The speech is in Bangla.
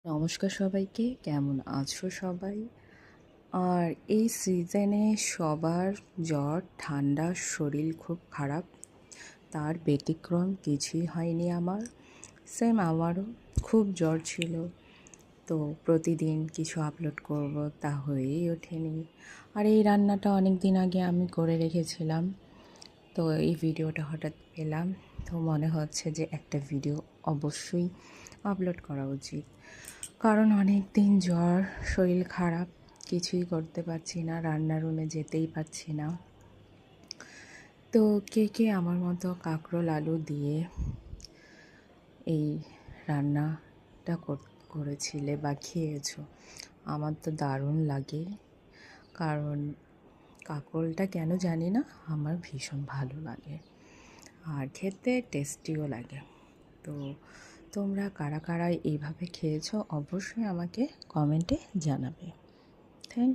নমস্কার সবাইকে, কেমন আছো সবাই? আর এই সিজনে সবার জ্বর, ঠান্ডা, শরীর খুব খারাপ। তার ব্যতিক্রম কিছুই হয়নি আমার। সেম আমারও খুব জ্বর ছিল। তো প্রতিদিন কিছু আপলোড করব তা হয়েই ওঠেনি। আর এই রান্নাটা অনেক দিন আগে আমি করে রেখেছিলাম। তো এই ভিডিওটা হঠাৎ পেলাম, তো মনে হচ্ছে যে একটা ভিডিও অবশ্যই আপলোড করা উচিত। কারণ অনেক দিন জ্বর, শরীর খারাপ, কিছুই করতে পারছি না, রান্নার রুমে যেতেই পারছি না। তো কে কে আমার মতো কাঁকরোল আলু দিয়ে এই রান্নাটা করেছিলে বা খেয়েছো? আমার তো দারুণ লাগে। কারণ কাঁকরোলটা কেন জানি না, আমার ভীষণ ভালো লাগে আর খেতে টেস্টিও লাগে। তো তোমরা কারা কারা এইভাবে খেয়েছো অবশ্যই আমাকে কমেন্টে জানাবে। থ্যাংক